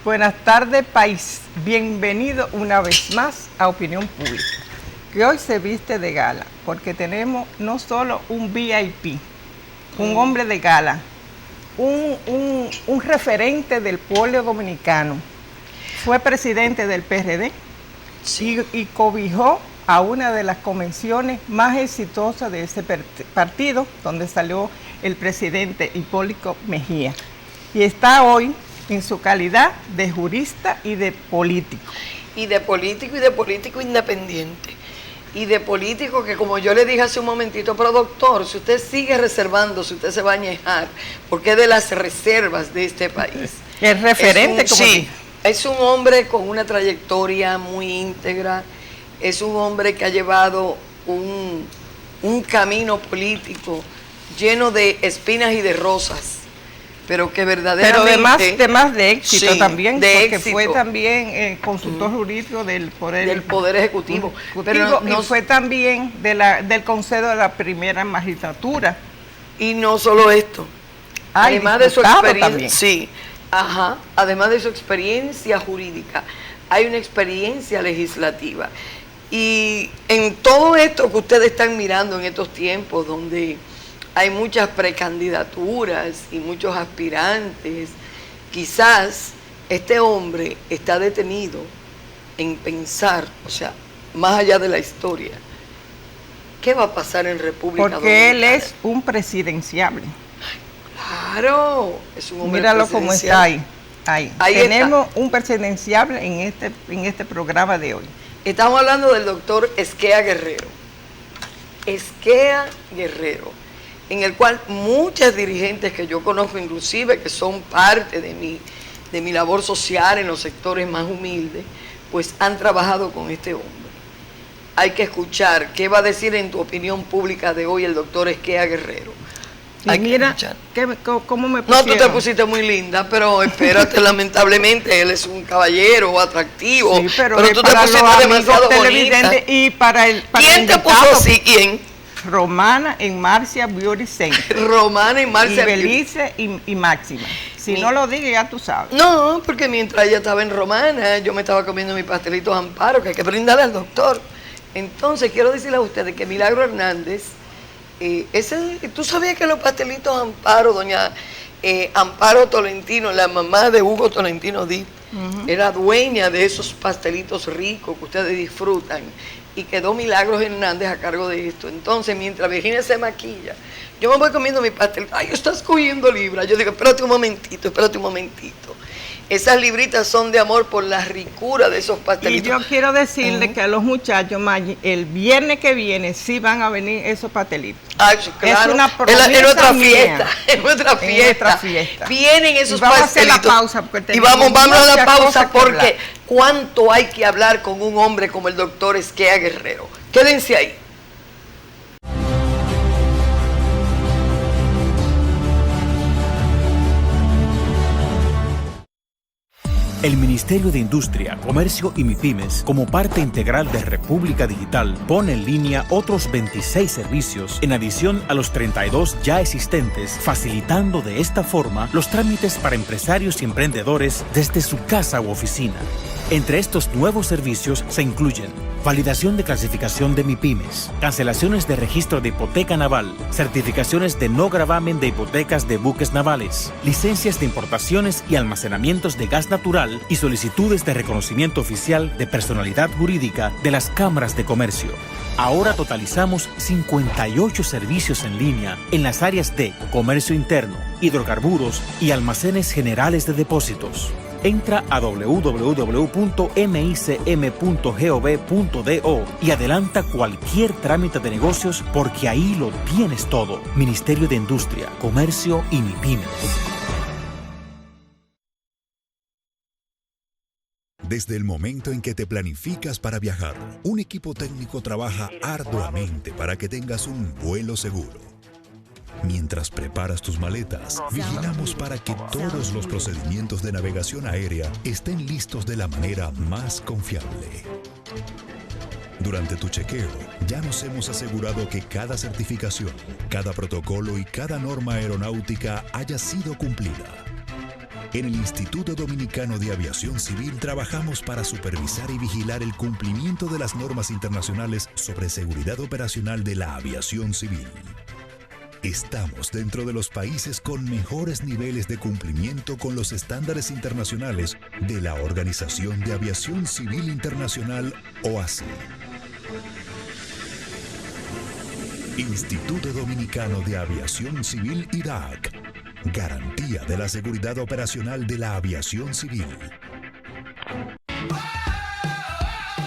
Buenas tardes, país. Bienvenido una vez más a Opinión Pública, que hoy se viste de gala, porque tenemos no solo un VIP, un hombre de gala, un referente del pueblo dominicano. Fue presidente del PRD y cobijó a una de las convenciones más exitosas de ese partido, donde salió el presidente Hipólito Mejía. Y está hoy en su calidad de jurista y de político. Y de político independiente. Y de político que, como yo le dije hace un momentito, pero doctor, si usted sigue reservando, si usted se va a añejar, porque es de las reservas de este país. Es referente, sí, es un hombre con una trayectoria muy íntegra, es un hombre que ha llevado un camino político lleno de espinas y de rosas, pero que verdaderamente... Pero además de éxito, sí, también, de porque éxito. Fue también consultor jurídico del Poder Ejecutivo. Pero y fue también del Consejo de la Primera Magistratura. Y no solo esto, además de su experiencia, sí, además de su experiencia jurídica, hay una experiencia legislativa. Y en todo esto que ustedes están mirando en estos tiempos, donde hay muchas precandidaturas y muchos aspirantes, quizás este hombre está detenido en pensar, o sea, más allá de la historia, ¿qué va a pasar en República Dominicana? Porque él es un presidenciable. Claro, es un hombre Míralo como está ahí. Ahí tenemos está. Un presidenciable en este programa de hoy. Estamos hablando del doctor Esquea Guerrero. Esquea Guerrero, en el cual muchas dirigentes que yo conozco, inclusive que son parte de mi labor social en los sectores más humildes, pues han trabajado con este hombre. Hay que escuchar qué va a decir en tu opinión pública de hoy el doctor Esquea Guerrero. Y mira, ¿cómo me pusieron? No, tú te pusiste muy linda, pero espérate, lamentablemente, él es un caballero atractivo, sí, pero tú te pusiste demasiado bonita. Y para el ¿Quién te puso así? ¿Quién? Romana en Marcia Beauty Center. Romana en Marcia Beauty. Y Belice y Máxima. Si no lo digo, ya tú sabes. No, porque mientras ella estaba en Romana, yo me estaba comiendo mis pastelitos Amparo, que hay que brindarle al doctor. Entonces, quiero decirle a ustedes que Milagro Hernández, ¿tú sabías que los pastelitos Amparo, doña Amparo Tolentino, la mamá de Hugo Tolentino Díaz, era dueña de esos pastelitos ricos que ustedes disfrutan? Y quedó Milagros Hernández a cargo de esto. Entonces, mientras Virginia se maquilla, yo me voy comiendo mi pastel. Ay, estás cogiendo libras. Yo digo, espérate un momentito. Esas libritas son de amor por la ricura de esos pastelitos. Y yo quiero decirle que a los muchachos, Maggi, el viernes que viene sí van a venir esos pastelitos. Ay, claro. Es una promesa en nuestra mía. En nuestra fiesta. Vienen esos pastelitos. Vamos a hacer la pausa. Y vamos a la pausa porque cuánto hay que hablar con un hombre como el doctor Esquea Guerrero. Quédense ahí. El Ministerio de Industria, Comercio y MIPYMES, como parte integral de República Digital, pone en línea otros 26 servicios en adición a los 32 ya existentes, facilitando de esta forma los trámites para empresarios y emprendedores desde su casa u oficina. Entre estos nuevos servicios se incluyen validación de clasificación de MIPYMES, cancelaciones de registro de hipoteca naval, certificaciones de no gravamen de hipotecas de buques navales, licencias de importaciones y almacenamientos de gas natural y solicitudes de reconocimiento oficial de personalidad jurídica de las cámaras de comercio. Ahora totalizamos 58 servicios en línea en las áreas de comercio interno, hidrocarburos y almacenes generales de depósitos. Entra a www.micm.gov.do y adelanta cualquier trámite de negocios porque ahí lo tienes todo. Ministerio de Industria, Comercio y MIPYMES. Desde el momento en que te planificas para viajar, un equipo técnico trabaja arduamente para que tengas un vuelo seguro. Mientras preparas tus maletas, vigilamos para que todos los procedimientos de navegación aérea estén listos de la manera más confiable. Durante tu chequeo, ya nos hemos asegurado que cada certificación, cada protocolo y cada norma aeronáutica haya sido cumplida. En el Instituto Dominicano de Aviación Civil trabajamos para supervisar y vigilar el cumplimiento de las normas internacionales sobre seguridad operacional de la aviación civil. Estamos dentro de los países con mejores niveles de cumplimiento con los estándares internacionales de la Organización de Aviación Civil Internacional, OACI. Instituto Dominicano de Aviación Civil IDAC. Garantía de la seguridad operacional de la aviación civil.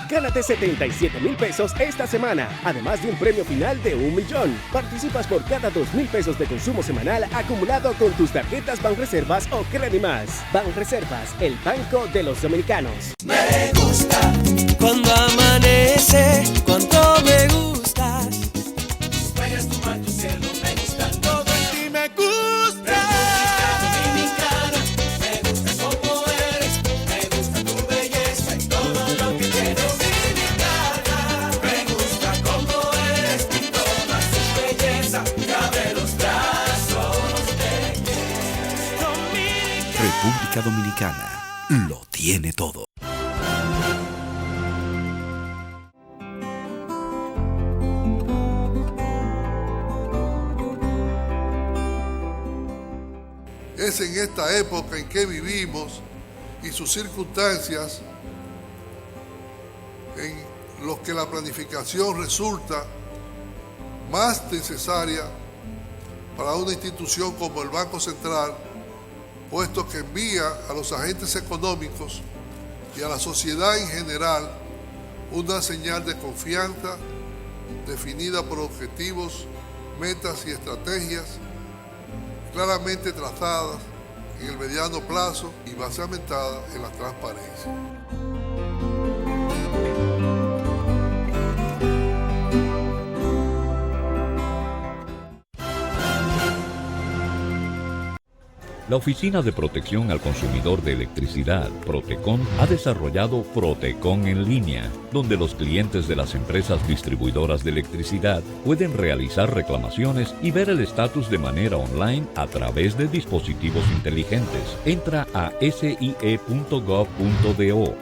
Gánate 77,000 pesos esta semana, además de un premio final de 1 millón. Participas por cada 2,000 pesos de consumo semanal acumulado con tus tarjetas Banreservas o Credimás. Banreservas, el banco de los dominicanos. Me gusta cuando amanece, cuánto me gustas. Puedes tomar tu cielo, me gusta todo en ti, me gusta. Dominicana, me gusta como eres, me gusta tu belleza y todo lo que tienes. Dominicana, me gusta como eres y toda su belleza cabe los brazos de Dominicana. República Dominicana lo tiene todo. Es en esta época en que vivimos y sus circunstancias en los que la planificación resulta más necesaria para una institución como el Banco Central, puesto que envía a los agentes económicos y a la sociedad en general una señal de confianza definida por objetivos, metas y estrategias claramente trazadas en el mediano plazo y basamentada en la transparencia. La Oficina de Protección al Consumidor de Electricidad, Protecon, ha desarrollado Protecon en línea, donde los clientes de las empresas distribuidoras de electricidad pueden realizar reclamaciones y ver el estatus de manera online a través de dispositivos inteligentes. Entra a sie.gov.do,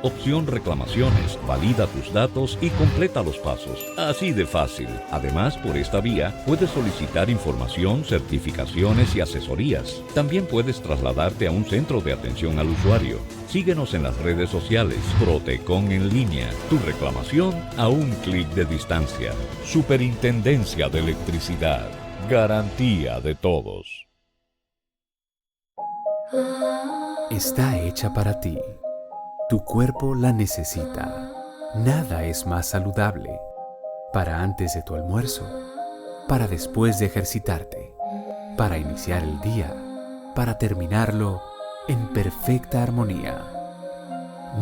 opción reclamaciones, valida tus datos y completa los pasos. Así de fácil. Además, por esta vía, puedes solicitar información, certificaciones y asesorías. También puedes trasladarte a un centro de atención al usuario. Síguenos en las redes sociales. Protecon en línea. Tu reclamación a un clic de distancia. Superintendencia de Electricidad. Garantía de todos. Está hecha para ti. Tu cuerpo la necesita. Nada es más saludable. Para antes de tu almuerzo. Para después de ejercitarte. Para iniciar el día. Para terminarlo en perfecta armonía.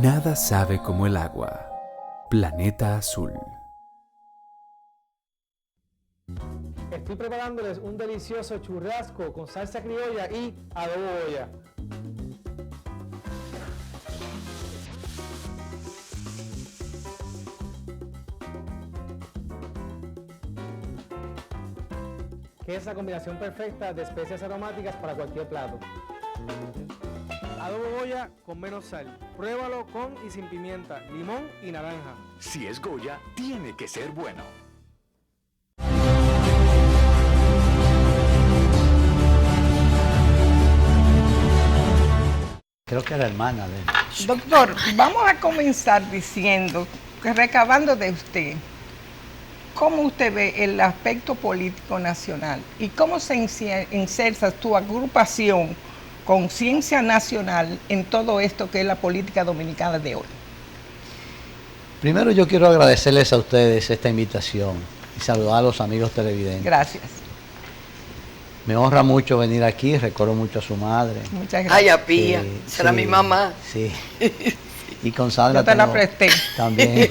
Nada sabe como el agua. Planeta Azul. Estoy preparándoles un delicioso churrasco con salsa criolla y adobo Goya. Que es la combinación perfecta de especias aromáticas para cualquier plato. Adobo Goya con menos sal. Pruébalo con y sin pimienta, limón y naranja. Si es Goya, tiene que ser bueno. Creo que era hermana de él. Doctor, vamos a comenzar diciendo, recabando de usted, ¿cómo usted ve el aspecto político nacional y cómo se inserta tu agrupación Conciencia Nacional en todo esto que es la política dominicana de hoy? Primero yo quiero agradecerles a ustedes esta invitación y saludar a los amigos televidentes. Gracias. Me honra mucho venir aquí, recuerdo mucho a su madre. Muchas gracias. Ay, a Pía, será mi mamá. Sí. Y con Sandra yo te la presté. También.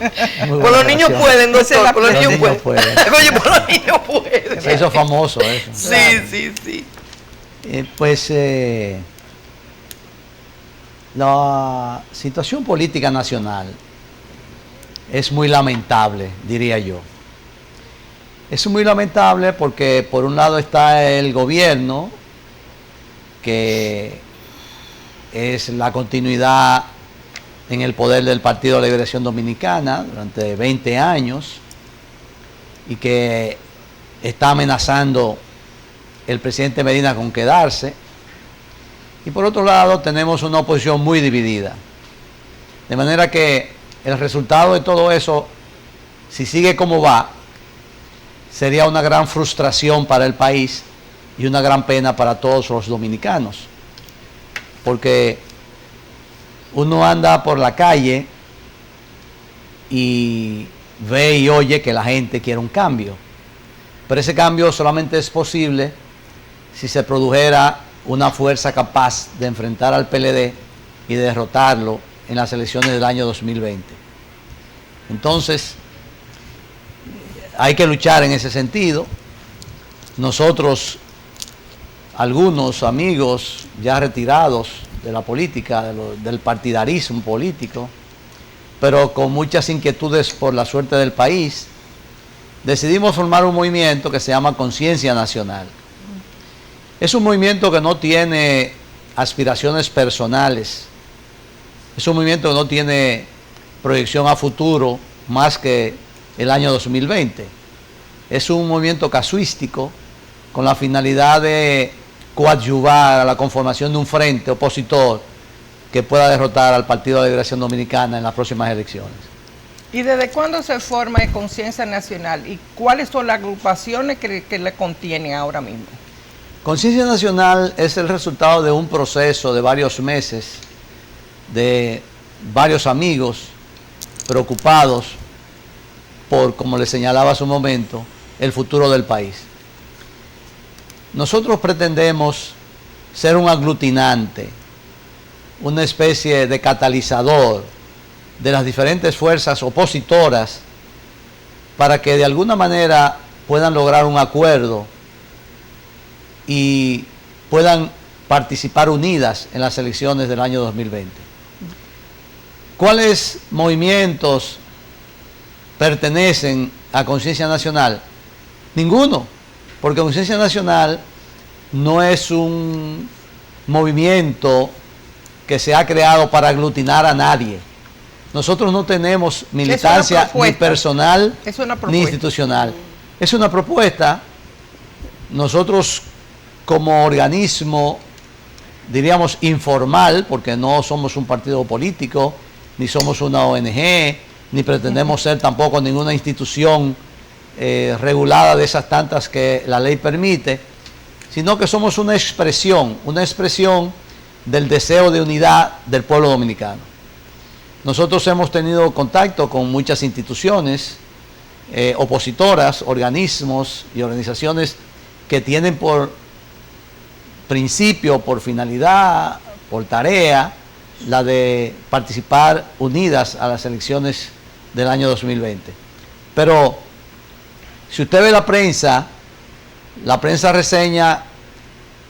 Por los niños pueden, doctor, por los niños pueden. Oye, por los niños pueden. Se hizo famoso eso. Sí. La situación política nacional es muy lamentable, diría yo. Es muy lamentable porque por un lado está el gobierno que es la continuidad en el poder del Partido de la Liberación Dominicana durante 20 años y que está amenazando el presidente Medina con quedarse. Y por otro lado tenemos una oposición muy dividida. De manera que el resultado de todo eso, si sigue como va, sería una gran frustración para el país y una gran pena para todos los dominicanos. Porque uno anda por la calle y ve y oye que la gente quiere un cambio. Pero ese cambio solamente es posible si se produjera una fuerza capaz de enfrentar al PLD y de derrotarlo en las elecciones del año 2020. Entonces, hay que luchar en ese sentido. Nosotros, algunos amigos ya retirados de la política, del partidarismo político, pero con muchas inquietudes por la suerte del país, decidimos formar un movimiento que se llama Conciencia Nacional. Es un movimiento que no tiene aspiraciones personales, es un movimiento que no tiene proyección a futuro más que el año 2020. Es un movimiento casuístico con la finalidad de coadyuvar a la conformación de un frente opositor que pueda derrotar al Partido de la Liberación Dominicana en las próximas elecciones. ¿Y desde cuándo se forma Conciencia Nacional? ¿Y cuáles son las agrupaciones que le contienen ahora mismo? Conciencia Nacional es el resultado de un proceso de varios meses, de varios amigos preocupados por, como les señalaba hace un momento, el futuro del país. Nosotros pretendemos ser un aglutinante, una especie de catalizador de las diferentes fuerzas opositoras para que de alguna manera puedan lograr un acuerdo y puedan participar unidas en las elecciones del año 2020. ¿Cuáles movimientos pertenecen a Conciencia Nacional? Ninguno, porque Conciencia Nacional no es un movimiento que se ha creado para aglutinar a nadie. Nosotros no tenemos militancia ni personal ni institucional. Es una propuesta. Nosotros, como organismo, diríamos informal, porque no somos un partido político, ni somos una ONG, ni pretendemos ser tampoco ninguna institución regulada de esas tantas que la ley permite, sino que somos una expresión del deseo de unidad del pueblo dominicano. Nosotros hemos tenido contacto con muchas instituciones opositoras, organismos y organizaciones que tienen por principio, por finalidad, por tarea, la de participar unidas a las elecciones del año 2020. Pero si usted ve la prensa reseña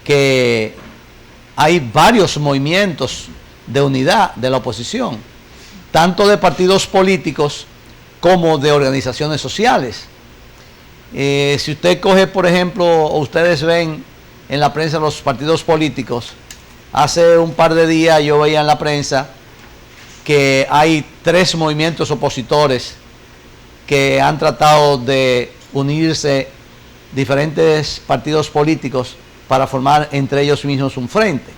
que hay varios movimientos de unidad de la oposición, tanto de partidos políticos como de organizaciones sociales. Si usted coge, por ejemplo, o ustedes ven en la prensa los partidos políticos, hace un par de días yo veía en la prensa que hay 3 movimientos opositores que han tratado de unirse diferentes partidos políticos para formar entre ellos mismos un frente.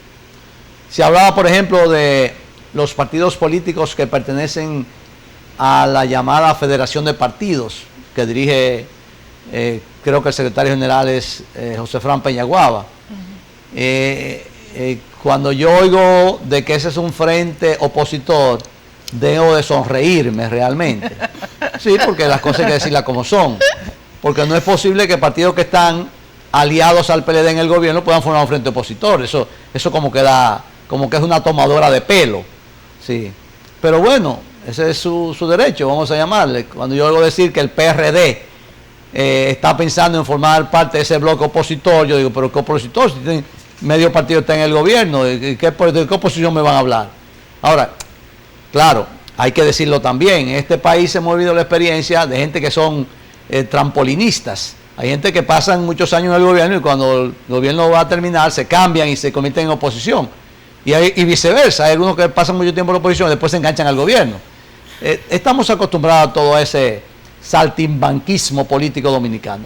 Se hablaba, por ejemplo, de los partidos políticos que pertenecen a la llamada Federación de Partidos, que dirige, creo que el secretario general es José Fran Peñaguaba. Cuando yo oigo de que ese es un frente opositor, debo de sonreírme realmente. Sí, porque las cosas hay que decirlas como son. Porque no es posible que partidos que están aliados al PLD en el gobierno puedan formar un frente opositor. Eso como que es una tomadora de pelo. Sí. Pero bueno, ese es su derecho, vamos a llamarle. Cuando yo oigo decir que el PRD está pensando en formar parte de ese bloque opositor, yo digo, pero ¿qué opositor? Si medio partido está en el gobierno, ¿de qué oposición me van a hablar? Ahora, claro, hay que decirlo también, en este país hemos vivido la experiencia de gente que son trampolinistas. Hay gente que pasan muchos años en el gobierno y cuando el gobierno va a terminar se cambian y se convierten en oposición. Y viceversa, hay algunos que pasan mucho tiempo en la oposición y después se enganchan al gobierno. Estamos acostumbrados a todo ese saltimbanquismo político dominicano.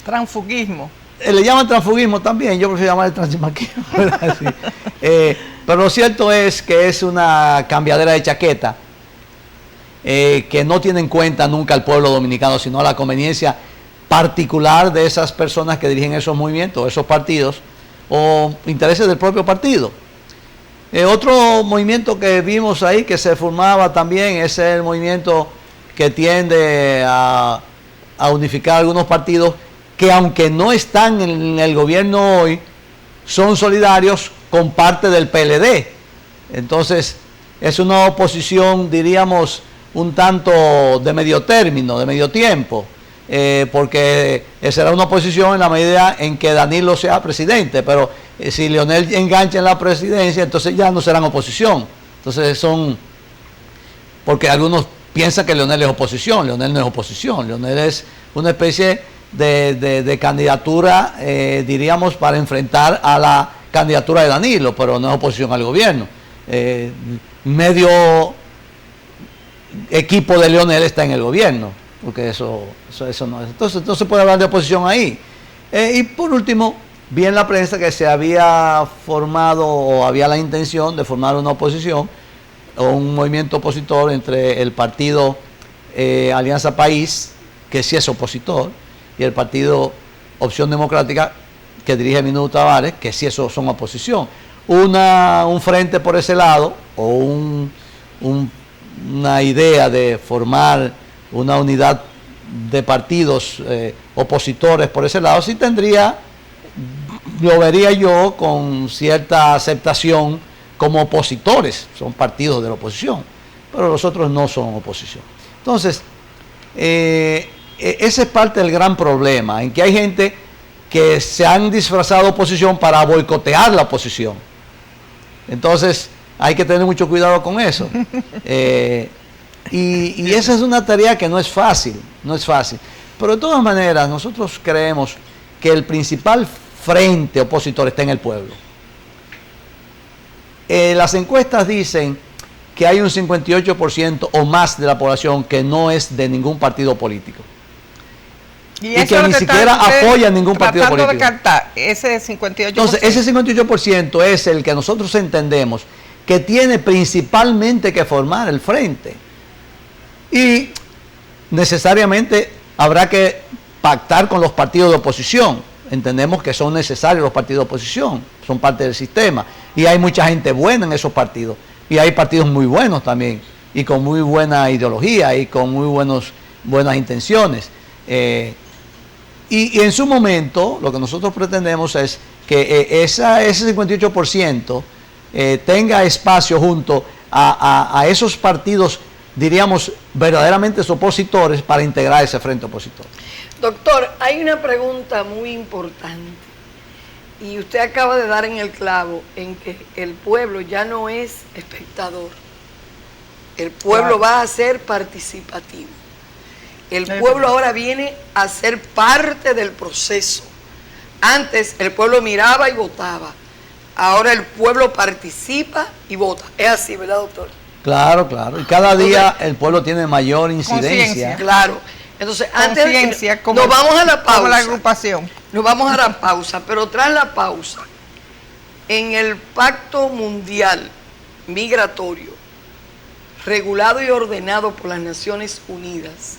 Transfugismo. Le llaman transfugismo también, yo prefiero llamar el transbanquismo. Sí. Pero lo cierto es que es una cambiadera de chaqueta que no tiene en cuenta nunca al pueblo dominicano, sino a la conveniencia particular de esas personas que dirigen esos movimientos, esos partidos, o intereses del propio partido. Otro movimiento que vimos ahí que se formaba también es el movimiento que tiende a unificar algunos partidos que, aunque no están en el gobierno hoy, son solidarios con parte del PLD. Entonces es una oposición, diríamos, un tanto de medio término, de medio tiempo, porque será una oposición en la medida en que Danilo sea presidente, pero si Leonel engancha en la presidencia, entonces ya no serán oposición. Entonces porque algunos piensan que Leonel es oposición. Leonel no es oposición, Leonel es una especie de candidatura, diríamos, para enfrentar a la candidatura de Danilo, pero no es oposición al gobierno. Medio equipo de Leonel está en el gobierno, porque eso no es. Entonces se puede hablar de oposición ahí. Y por último, vi en la prensa que se había formado o había la intención de formar una oposición o un movimiento opositor entre el partido Alianza País, que sí es opositor, y el partido Opción Democrática, que dirige Minuto Tavares, que sí son oposición. Un frente por ese lado, o una idea de formar una unidad de partidos opositores por ese lado, sí lo vería yo con cierta aceptación como opositores, son partidos de la oposición, pero los otros no son oposición. Entonces, ese es parte del gran problema, en que hay gente que se han disfrazado de oposición para boicotear la oposición. Entonces, hay que tener mucho cuidado con eso. Y esa es una tarea que no es fácil, Pero de todas maneras, nosotros creemos que el principal frente opositor está en el pueblo. Las encuestas dicen que hay un 58% o más de la población que no es de ningún partido político. Y que ni siquiera apoya ningún partido político. De cartar ese 58%. Entonces, ese 58% es el que nosotros entendemos que tiene principalmente que formar el frente. Y necesariamente habrá que pactar con los partidos de oposición. Entendemos que son necesarios los partidos de oposición, son parte del sistema. Y hay mucha gente buena en esos partidos. Y hay partidos muy buenos también, y con muy buena ideología, y con muy buenas intenciones. Y en su momento, lo que nosotros pretendemos es que ese 58% tenga espacio junto a esos partidos, diríamos, verdaderamente opositores, para integrar ese frente opositor. Doctor, hay una pregunta muy importante, y usted acaba de dar en el clavo, en que el pueblo ya no es espectador, el pueblo va a ser participativo. El pueblo ahora viene a ser parte del proceso. Antes el pueblo miraba y votaba. Ahora el pueblo participa y vota. Es así, ¿verdad, doctor? Claro. Y cada día el pueblo tiene mayor incidencia. Claro. Entonces, antes nos vamos a la pausa. Como la agrupación. Nos vamos a la pausa, pero tras la pausa, en el Pacto Mundial Migratorio, regulado y ordenado por las Naciones Unidas,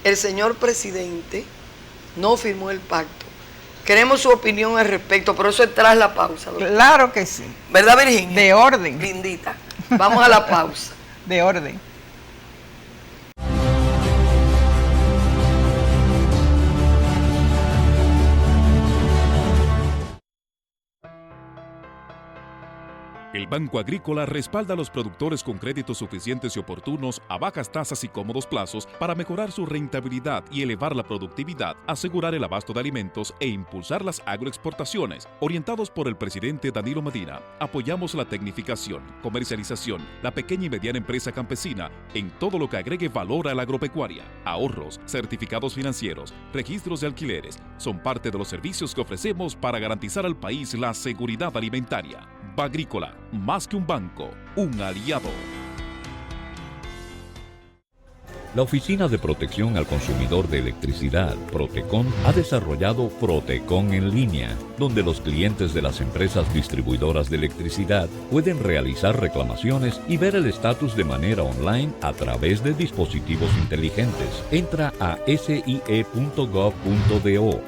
el señor presidente no firmó el pacto. Queremos su opinión al respecto, pero eso es tras la pausa, doctor. Claro que sí. ¿Verdad, Virginia? De orden. Lindita. Vamos a la pausa. De orden. El Banco Agrícola respalda a los productores con créditos suficientes y oportunos a bajas tasas y cómodos plazos para mejorar su rentabilidad y elevar la productividad, asegurar el abasto de alimentos e impulsar las agroexportaciones. Orientados por el presidente Danilo Medina, apoyamos la tecnificación, comercialización, la pequeña y mediana empresa campesina en todo lo que agregue valor a la agropecuaria. Ahorros, certificados financieros, registros de alquileres son parte de los servicios que ofrecemos para garantizar al país la seguridad alimentaria. Bagrícola, más que un banco, un aliado. La Oficina de Protección al Consumidor de Electricidad, Protecon, ha desarrollado Protecon en línea, donde los clientes de las empresas distribuidoras de electricidad pueden realizar reclamaciones y ver el estatus de manera online a través de dispositivos inteligentes. Entra a sie.gov.do,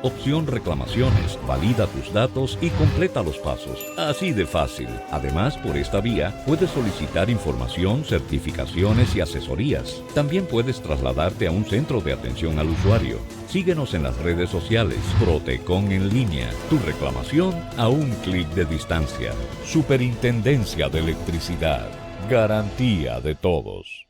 opción reclamaciones, valida tus datos y completa los pasos. Así de fácil. Además, por esta vía, puedes solicitar información, certificaciones y asesorías. También puedes trasladarte a un centro de atención al usuario. Síguenos en las redes sociales. Protecon en línea. Tu reclamación a un clic de distancia. Superintendencia de Electricidad. Garantía de todos.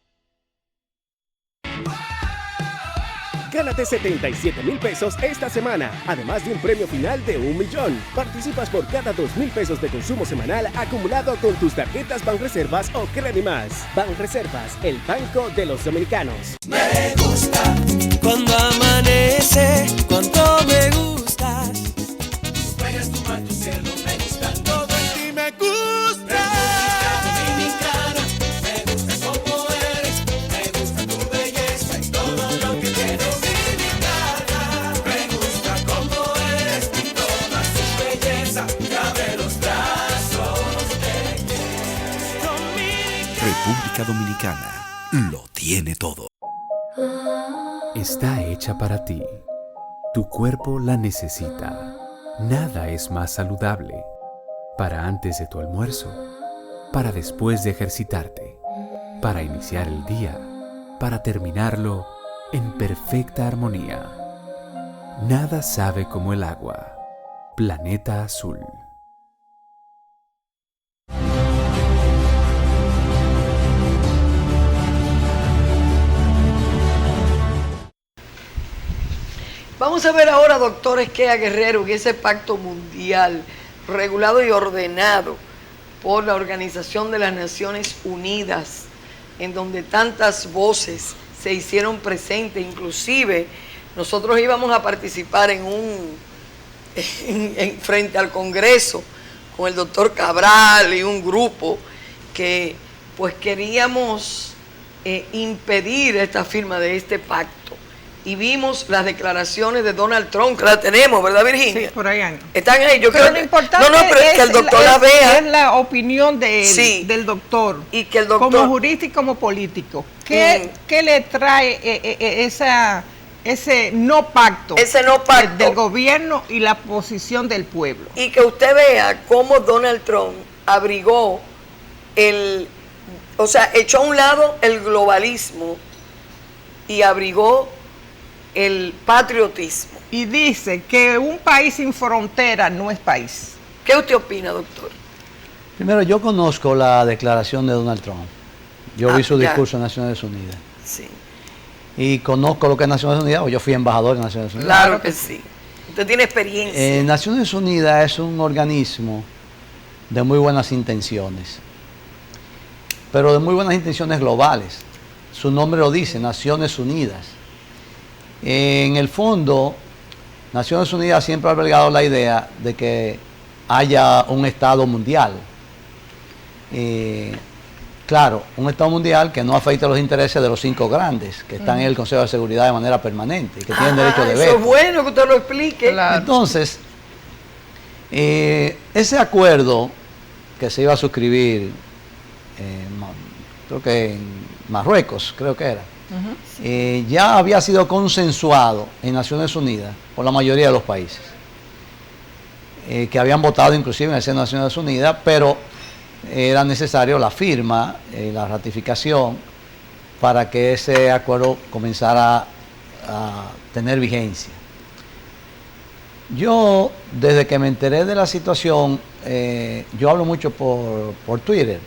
Gánate 77,000 pesos esta semana, además de un premio final de 1 millón. Participas por cada 2,000 pesos de consumo semanal acumulado con tus tarjetas Banreservas o Credimás. Banreservas, el banco de los dominicanos. Me gusta cuando amanece, cuando me gustas. Juegas tu mar, tu cielo, me gusta todo en ti, me gusta. Dominicana, me gusta como eres, me gusta tu belleza y todo lo que tienes. República Dominicana lo tiene todo. Está hecha para ti. Tu cuerpo la necesita. Nada es más saludable. Para antes de tu almuerzo, para después de ejercitarte, para iniciar el día, para terminarlo en perfecta armonía. Nada sabe como el agua. Planeta Azul. Vamos a ver ahora, doctor Esquea Guerrero, que ese pacto mundial regulado y ordenado por la Organización de las Naciones Unidas, en donde tantas voces se hicieron presentes, inclusive nosotros íbamos a participar frente al Congreso con el doctor Cabral y un grupo que pues queríamos impedir esta firma de este pacto. Y vimos las declaraciones de Donald Trump, que la tenemos, ¿verdad, Virginia? Sí, por ahí anda. Están ahí, yo pero creo lo importante pero es que el doctor la vea. Es la opinión de él, sí, del doctor, y que el doctor, como jurista y como político. ¿Qué le trae ese no pacto del gobierno y la posición del pueblo? Y que usted vea cómo Donald Trump abrigó echó a un lado el globalismo y abrigó el patriotismo. Y dice que un país sin frontera no es país. ¿Qué usted opina, doctor? Primero, yo conozco la declaración de Donald Trump. Yo vi su discurso en Naciones Unidas. Sí. Y conozco lo que es Naciones Unidas, o yo fui embajador de Naciones Unidas. Claro que sí. Usted tiene experiencia. Naciones Unidas es un organismo de muy buenas intenciones, pero de muy buenas intenciones globales. Su nombre lo dice, Naciones Unidas. En el fondo, Naciones Unidas siempre ha albergado la idea de que haya un Estado mundial. Claro, un Estado mundial que no afecte los intereses de los 5 grandes, que están en el Consejo de Seguridad de manera permanente y que tienen derecho de veto. Eso es bueno que usted lo explique. Claro. Entonces, ese acuerdo que se iba a suscribir, creo que en Marruecos, creo que era, ya había sido consensuado en Naciones Unidas por la mayoría de los países, que habían votado inclusive en el seno de Naciones Unidas, pero era necesario la firma, la ratificación, para que ese acuerdo comenzara a tener vigencia. Yo, desde que me enteré de la situación, yo hablo mucho por Twitter.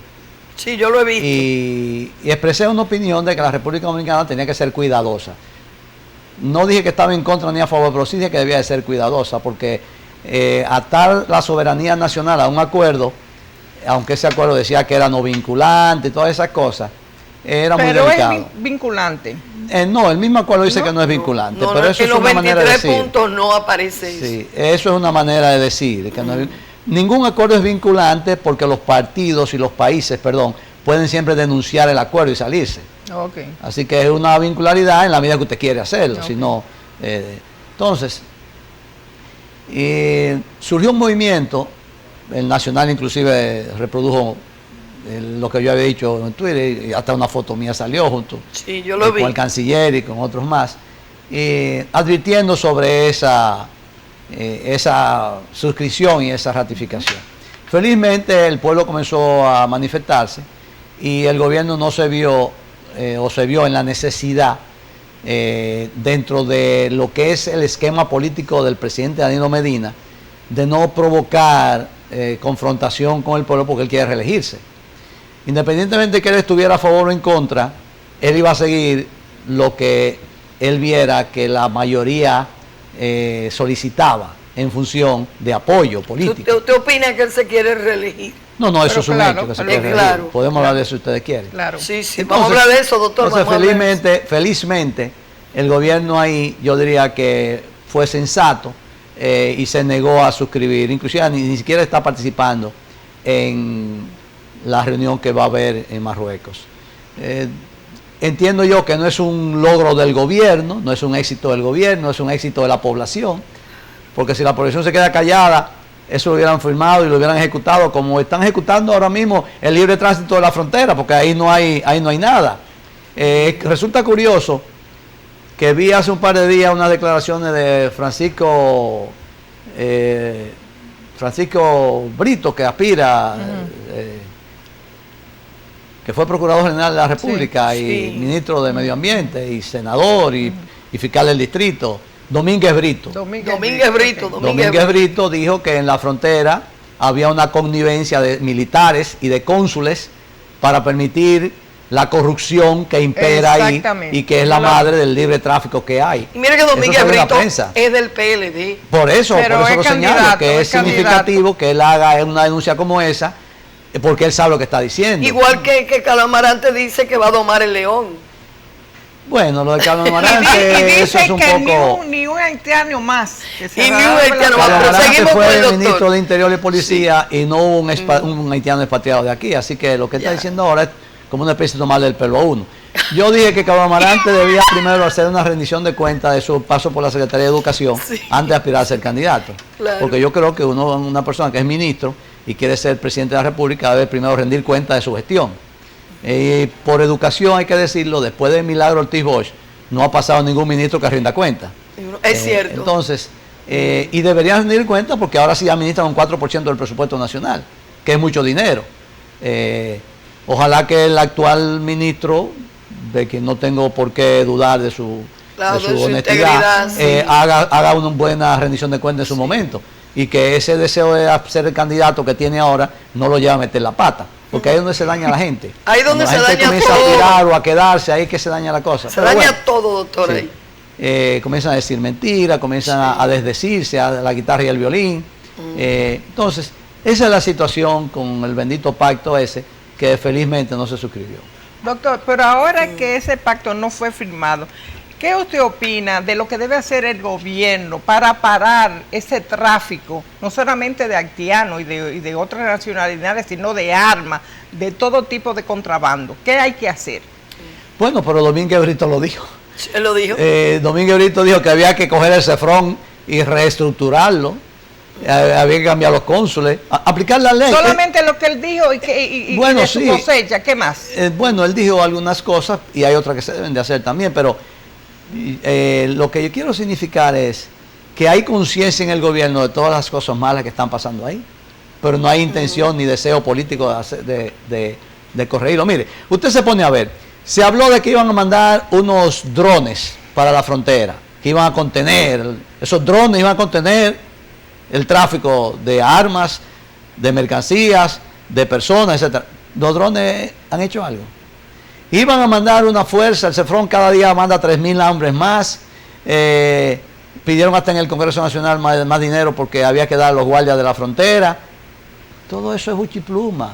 Sí, yo lo he visto. Y expresé una opinión de que la República Dominicana tenía que ser cuidadosa. No dije que estaba en contra ni a favor, pero sí dije que debía de ser cuidadosa, porque atar la soberanía nacional a un acuerdo, aunque ese acuerdo decía que era no vinculante y todas esas cosas, era muy delicado. Pero es vinculante. No, el mismo acuerdo dice que no es vinculante, pero eso es una manera de decir. En los 23 puntos no aparece eso. Sí, eso es una manera de decir, que no es, Ningún acuerdo es vinculante porque los partidos y los países, pueden siempre denunciar el acuerdo y salirse. Okay. Así que es una vincularidad en la medida que usted quiere hacerlo. Okay. Si no, entonces, surgió un movimiento, el Nacional inclusive reprodujo lo que yo había dicho en Twitter, y hasta una foto mía salió junto sí, yo lo vi. Con el canciller y con otros más, advirtiendo sobre esa suscripción y esa ratificación. Felizmente el pueblo comenzó a manifestarse y el gobierno no se vio o se vio en la necesidad dentro de lo que es el esquema político del presidente Danilo Medina de no provocar confrontación con el pueblo porque él quiere reelegirse. Independientemente de que él estuviera a favor o en contra, él iba a seguir lo que él viera que la mayoría solicitaba en función de apoyo político. ¿Usted opina que él se quiere reelegir? No, eso pero es un hecho que se quiere reelegir. Podemos hablar de eso si ustedes quieren. Claro. Sí, entonces, vamos a hablar de eso, doctor. Entonces, felizmente, el gobierno ahí, yo diría que fue sensato y se negó a suscribir. Inclusive ni siquiera está participando en la reunión que va a haber en Marruecos. Entiendo yo que no es un logro del gobierno, no es un éxito del gobierno, es un éxito de la población, porque si la población se queda callada, eso lo hubieran firmado y lo hubieran ejecutado como están ejecutando ahora mismo el libre tránsito de la frontera, porque ahí no hay nada. Resulta curioso que vi hace un par de días unas declaraciones de Francisco Brito, que aspira, que fue Procurador General de la República y ministro de Medio Ambiente y senador y fiscal del distrito. Domínguez Brito dijo que en la frontera había una connivencia de militares y de cónsules para permitir la corrupción que impera ahí y que es la madre del libre tráfico que hay. Y mira que Domínguez Brito es del PLD. Por eso lo señalo, que es significativo que él haga una denuncia como esa, porque él sabe lo que está diciendo. Igual que Calamarante dice que va a domar el león. Bueno, lo de Carlos Amarante, eso es un poco... Ni un haitiano más. Amarante fue el ministro de Interior y Policía y no hubo un haitiano expatriado de aquí, así que lo que está diciendo ahora es como una especie de tomarle el pelo a uno. Yo dije que Carlos Amarante debía primero hacer una rendición de cuentas de su paso por la Secretaría de Educación antes de aspirar a ser candidato. Claro. Porque yo creo que una persona que es ministro y quiere ser presidente de la República debe primero rendir cuenta de su gestión. Por educación hay que decirlo, después de Milagro Ortiz Bosch no ha pasado ningún ministro que rinda cuenta. Es cierto. Entonces, y deberían rendir cuenta porque ahora sí administran un 4% del presupuesto nacional, que es mucho dinero. Ojalá que el actual ministro, de quien no tengo por qué dudar de su honestidad, haga una buena rendición de cuentas en su momento y que ese deseo de ser el candidato que tiene ahora no lo lleve a meter la pata. Porque ahí es donde se daña la gente. Ahí es donde se daña todo. Comienza a tirar o a quedarse, ahí es que se daña la cosa. Se daña todo, doctor. Sí. Comienzan a decir mentiras, comienzan a desdecirse a la guitarra y el violín. Entonces, esa es la situación con el bendito pacto ese, que felizmente no se suscribió. Doctor, pero ahora que ese pacto no fue firmado, ¿qué usted opina de lo que debe hacer el gobierno para parar ese tráfico, no solamente de haitianos y de otras nacionalidades, sino de armas, de todo tipo de contrabando? ¿Qué hay que hacer? Bueno, pero Domínguez Brito lo dijo. ¿Él lo dijo? Domínguez Brito dijo que había que coger el CEFRON y reestructurarlo. Había que cambiar los cónsules, aplicar la ley. Solamente lo que él dijo y de su cosecha, ¿qué más? Bueno, él dijo algunas cosas y hay otras que se deben de hacer también, pero lo que yo quiero significar es que hay conciencia en el gobierno de todas las cosas malas que están pasando ahí, pero no hay intención ni deseo político de corregirlo. Mire, usted se pone a ver, se habló de que iban a mandar unos drones para la frontera, que iban a contener, esos drones iban a contener el tráfico de armas, de mercancías, de personas, etc. Los drones han hecho algo. Iban a mandar una fuerza, el CEFRON cada día manda 3.000 hombres más, pidieron hasta en el Congreso Nacional más dinero porque había que dar a los guardias de la frontera. Todo eso es huchipluma,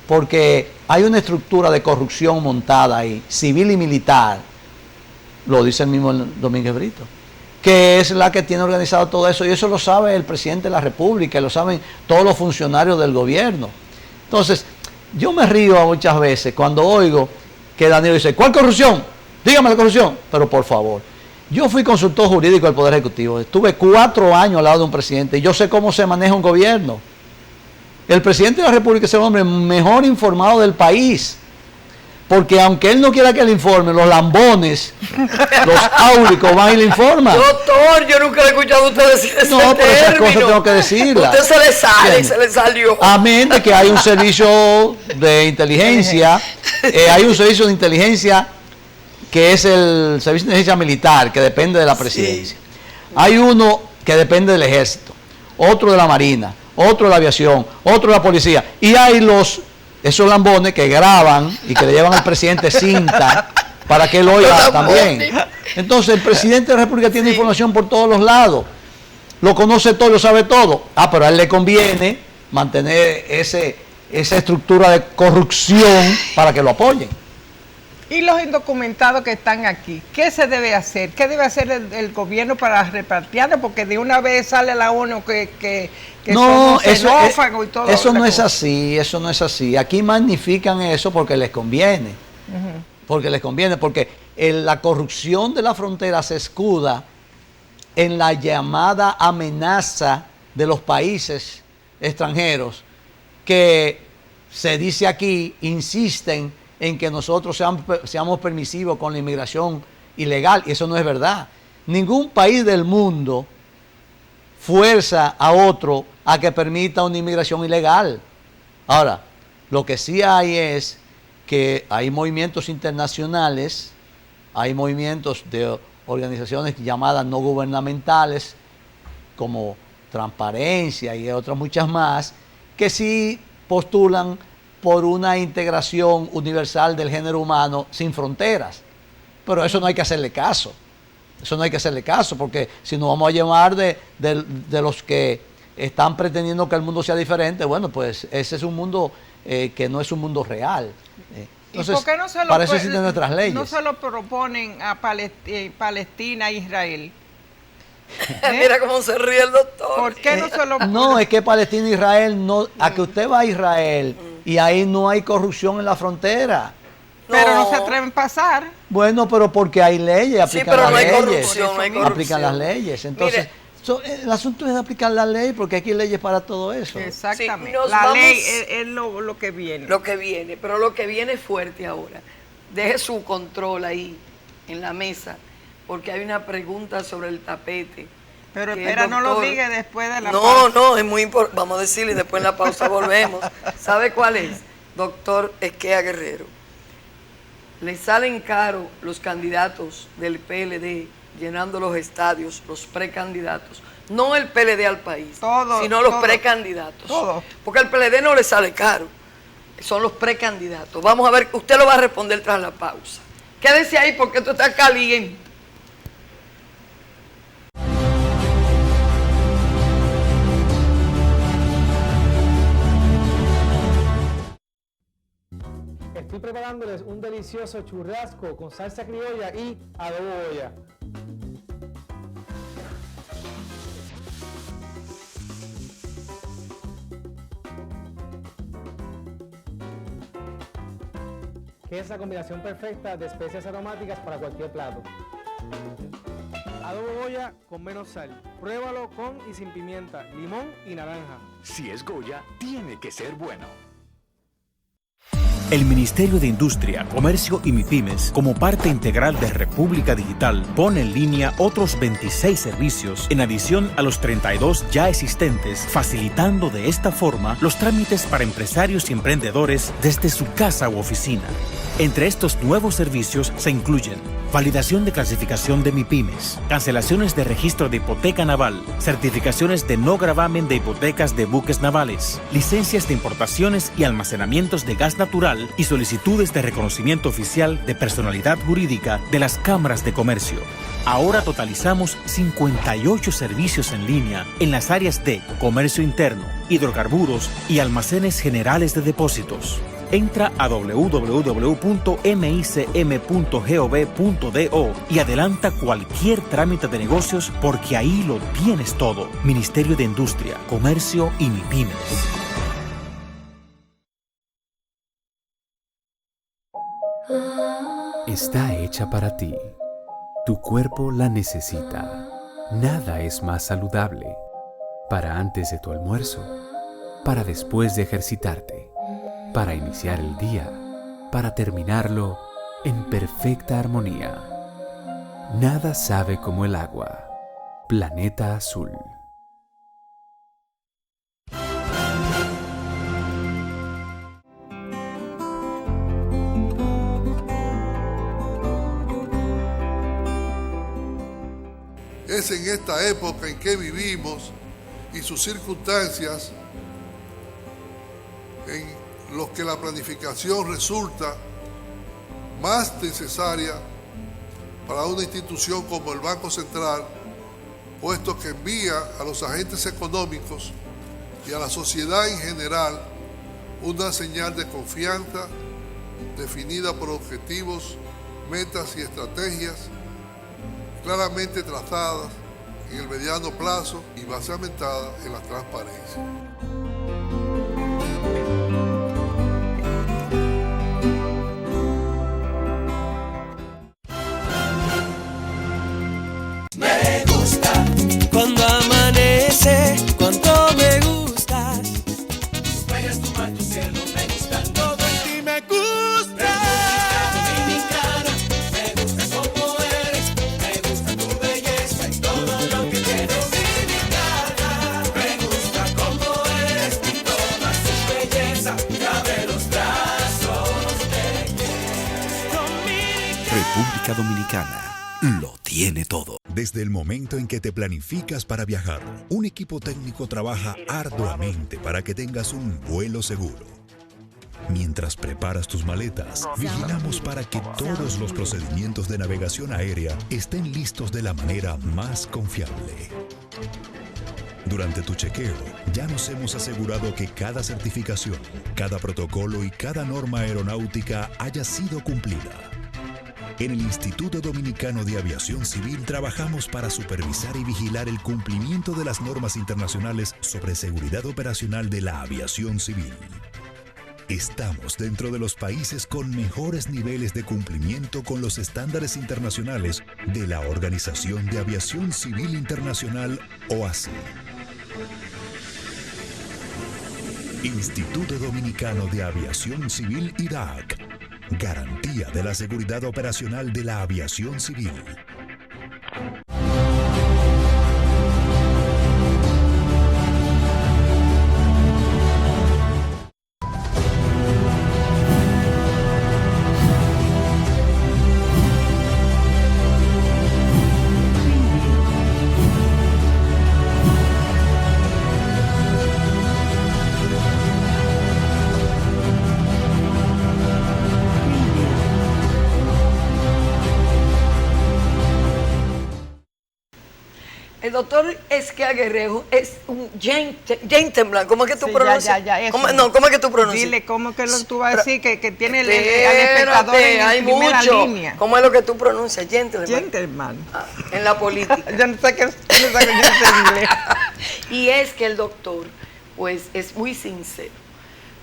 porque hay una estructura de corrupción montada ahí, civil y militar, lo dice el mismo Domínguez Brito, que es la que tiene organizado todo eso, y eso lo sabe el presidente de la República, y lo saben todos los funcionarios del gobierno. Entonces, yo me río muchas veces cuando oigo que Danilo dice, ¿cuál corrupción? Dígame la corrupción. Pero por favor, yo fui consultor jurídico del Poder Ejecutivo, estuve 4 años al lado de un presidente, y yo sé cómo se maneja un gobierno. El presidente de la República es el hombre mejor informado del país. Porque aunque él no quiera que le informe, los lambones, los áuricos van y le informan. Doctor, yo nunca le he escuchado a usted decir ese término. No, pero esas cosas tengo que decirlas. Usted se le sale, se le salió. Amén de que hay un servicio de inteligencia, hay un servicio de inteligencia que es el servicio de inteligencia militar, que depende de la presidencia. Sí. Hay uno que depende del ejército, otro de la marina, otro de la aviación, otro de la policía. Y hay esos lambones que graban y que le llevan al presidente cinta para que él oiga también. Entonces el presidente de la República tiene información por todos los lados, lo conoce todo, lo sabe todo. Pero a él le conviene mantener esa estructura de corrupción para que lo apoyen. Y los indocumentados que están aquí, ¿qué se debe hacer? ¿Qué debe hacer el gobierno para repatriarlos? Porque de una vez sale la ONU que no, xenófagos y todo. Eso no es así, eso no es así. Aquí magnifican eso porque les conviene. Porque les conviene, porque la corrupción de la frontera se escuda en la llamada amenaza de los países extranjeros que se dice aquí, insisten en que nosotros seamos permisivos con la inmigración ilegal, y eso no es verdad. Ningún país del mundo fuerza a otro a que permita una inmigración ilegal. Ahora, lo que sí hay es que hay movimientos internacionales, hay movimientos de organizaciones llamadas no gubernamentales, como Transparencia y otras muchas más, que sí postulan por una integración universal del género humano sin fronteras. Pero eso no hay que hacerle caso. Eso no hay que hacerle caso, porque si nos vamos a llamar de los que están pretendiendo que el mundo sea diferente, bueno, pues ese es un mundo que no es un mundo real. Entonces, ¿y por qué no se lo para eso existen nuestras leyes? No se lo proponen a Palestina e Israel. Mira cómo se ríe el doctor. ¿Por qué no se lo No, es que Palestina e Israel, no, a que usted va a Israel y ahí no hay corrupción en la frontera. Pero no se atreven a pasar. Bueno, pero porque hay leyes, aplican las leyes. Corrupción, no hay corrupción. Aplican las leyes. Entonces, el asunto es aplicar la ley, porque aquí hay leyes para todo eso. Exactamente. Sí, la ley es lo que viene. Lo que viene, pero lo que viene fuerte ahora. Deje su control ahí, en la mesa, porque hay una pregunta sobre el tapete. Pero espera, no lo diga después de la pausa. No, es muy importante. Vamos a decirle y después en la pausa volvemos. ¿Sabe cuál es? Doctor Esquea Guerrero. Le salen caro los candidatos del PLD llenando los estadios, los precandidatos. No el PLD al país, sino los precandidatos. Porque al PLD no le sale caro. Son los precandidatos. Vamos a ver, usted lo va a responder tras la pausa. Quédese ahí porque esto está caliente. Estoy preparándoles un delicioso churrasco con salsa criolla y adobo Goya. Que es la combinación perfecta de especias aromáticas para cualquier plato. Adobo Goya con menos sal. Pruébalo con y sin pimienta, limón y naranja. Si es Goya, tiene que ser bueno. El Ministerio de Industria, Comercio y MIPYMES, como parte integral de República Digital, pone en línea otros 26 servicios en adición a los 32 ya existentes, facilitando de esta forma los trámites para empresarios y emprendedores desde su casa u oficina. Entre estos nuevos servicios se incluyen validación de clasificación de MIPYMES, cancelaciones de registro de hipoteca naval, certificaciones de no gravamen de hipotecas de buques navales, licencias de importaciones y almacenamientos de gas natural y solicitudes de reconocimiento oficial de personalidad jurídica de las cámaras de comercio. Ahora totalizamos 58 servicios en línea en las áreas de comercio interno, hidrocarburos y almacenes generales de depósitos. Entra a www.micm.gov.do y adelanta cualquier trámite de negocios porque ahí lo tienes todo. Ministerio de Industria, Comercio y MIPYMES. Está hecha para ti. Tu cuerpo la necesita. Nada es más saludable. Para antes de tu almuerzo, para después de ejercitarte, para iniciar el día, para terminarlo en perfecta armonía. Nada sabe como el agua. Planeta Azul. Es en esta época en que vivimos y sus circunstancias en los que la planificación resulta más necesaria para una institución como el Banco Central, puesto que envía a los agentes económicos y a la sociedad en general una señal de confianza definida por objetivos, metas y estrategias claramente trazadas en el mediano plazo y basamentada en la transparencia. Me gusta cuando amanece, cuánto me gustas. Juegas tu mar, tu cielo, me gusta todo en ti, me gusta. Dominicana, me gusta como eres, me gusta tu belleza y todo lo que tienes. Dominicana, me gusta como eres y toda su belleza cabe los brazos de República Dominicana lo tiene todo. Desde el momento en que te planificas para viajar, un equipo técnico trabaja arduamente para que tengas un vuelo seguro. Mientras preparas tus maletas, vigilamos para que todos los procedimientos de navegación aérea estén listos de la manera más confiable. Durante tu chequeo, ya nos hemos asegurado que cada certificación, cada protocolo y cada norma aeronáutica haya sido cumplida. En el Instituto Dominicano de Aviación Civil trabajamos para supervisar y vigilar el cumplimiento de las normas internacionales sobre seguridad operacional de la aviación civil. Estamos dentro de los países con mejores niveles de cumplimiento con los estándares internacionales de la Organización de Aviación Civil Internacional, OACI. Instituto Dominicano de Aviación Civil IDAC. Garantía de la seguridad operacional de la aviación civil. El doctor Esquia Guerrero es un gentleman. ¿Cómo es que tú pronuncias? ¿Cómo es que tú pronuncias? Dile, ¿cómo que tú vas a decir que tiene al espectador en primera línea? ¿Cómo es lo que tú pronuncias? Gentleman. Gentleman. En la política. Yo no sé qué es inglés. Y es que el doctor, pues, es muy sincero.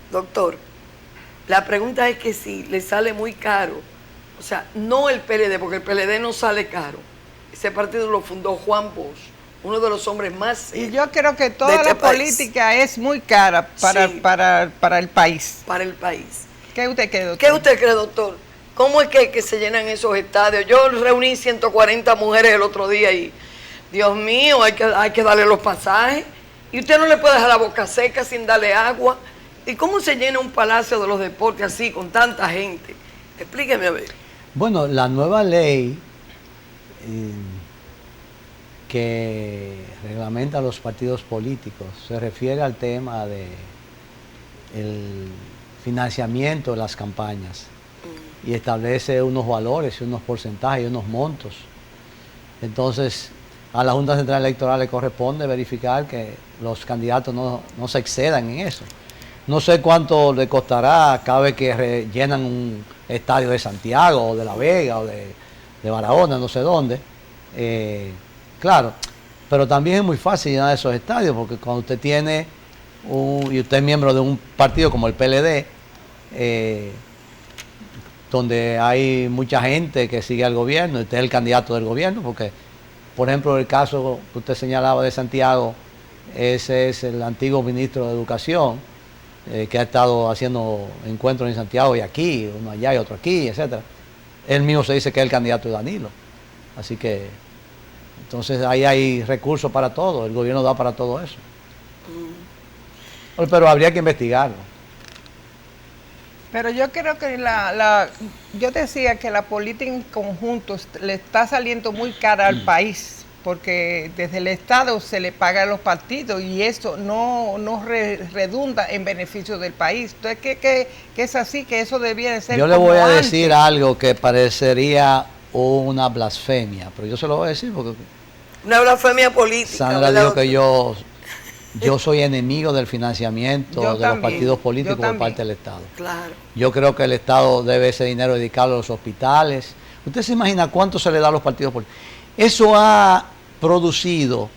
Doctor, la pregunta es que si le sale muy caro, o sea, no el PLD, porque el PLD no sale caro. Ese partido lo fundó Juan Bosch, uno de los hombres más... Y yo creo que toda la política es muy cara para el país. Para el país. ¿Qué usted cree, doctor? ¿Qué usted cree, doctor? ¿Cómo es que se llenan esos estadios? Yo reuní 140 mujeres el otro día y, Dios mío, hay que darle los pasajes. Y usted no le puede dejar la boca seca sin darle agua. ¿Y cómo se llena un palacio de los deportes así, con tanta gente? Explíqueme a ver. Bueno, la nueva ley que reglamenta los partidos políticos se refiere al tema de el financiamiento de las campañas y establece unos valores, unos porcentajes y unos montos. Entonces, a la Junta Central Electoral le corresponde verificar que los candidatos no se excedan en eso. No sé cuánto le costará cada vez que llenan un estadio de Santiago o de La Vega o de Barahona, no sé dónde. Claro, pero también es muy fácil llenar esos estadios porque cuando usted tiene y usted es miembro de un partido como el PLD, donde hay mucha gente que sigue al gobierno, y usted es el candidato del gobierno, porque, por ejemplo, el caso que usted señalaba de Santiago, ese es el antiguo ministro de Educación, que ha estado haciendo encuentros en Santiago y aquí, uno allá y otro aquí, etcétera. Él mismo se dice que es el candidato de Danilo. Así que, entonces ahí hay recursos para todo, el gobierno da para todo eso. Pero habría que investigarlo. Pero yo creo que yo decía que la política en conjunto le está saliendo muy cara al país, porque desde el Estado se le paga a los partidos y eso no redunda en beneficio del país. Entonces, que es así, que eso debiera ser. Yo le voy a decir algo que parecería una blasfemia, pero yo se lo voy a decir porque... Una blasfemia política. Sandra dijo que yo soy enemigo del financiamiento de los partidos políticos por parte del Estado. Claro. Yo creo que el Estado debe ese dinero dedicarlo a los hospitales. ¿Usted se imagina cuánto se le da a los partidos políticos? Eso ha producido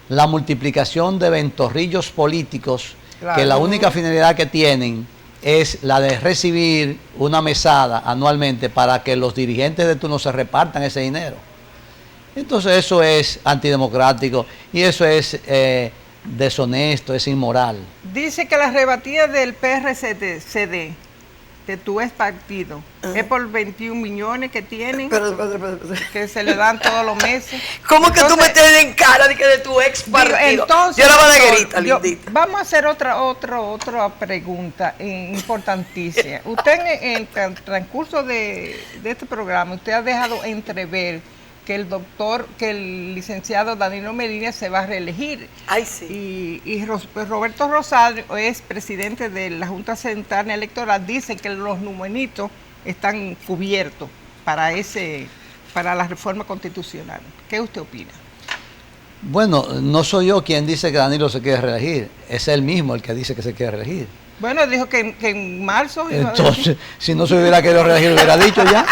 la multiplicación de ventorrillos políticos, claro, que la única finalidad que tienen es la de recibir una mesada anualmente para que los dirigentes de turno se repartan ese dinero. Entonces eso es antidemocrático y eso es deshonesto, es inmoral. Dice que las rebatidas del PRCD, de tu ex partido, es por 21 millones que tienen, que se le dan todos los meses. ¿Cómo que tú me tienes en cara de que de tu ex partido? Entonces, yo la balaguerita, lindita. Vamos a hacer otra pregunta importantísima. Usted en el transcurso de este programa, usted ha dejado entrever que el licenciado Danilo Medina se va a reelegir. Ay, sí. Y Roberto Rosario es presidente de la Junta Central Electoral, dice que los numeritos están cubiertos para la reforma constitucional. ¿Qué usted opina? Bueno, no soy yo quien dice que Danilo se quiere reelegir, es él mismo el que dice que se quiere reelegir. Bueno, dijo que en marzo... Entonces, si no se hubiera querido reelegir, lo hubiera dicho ya.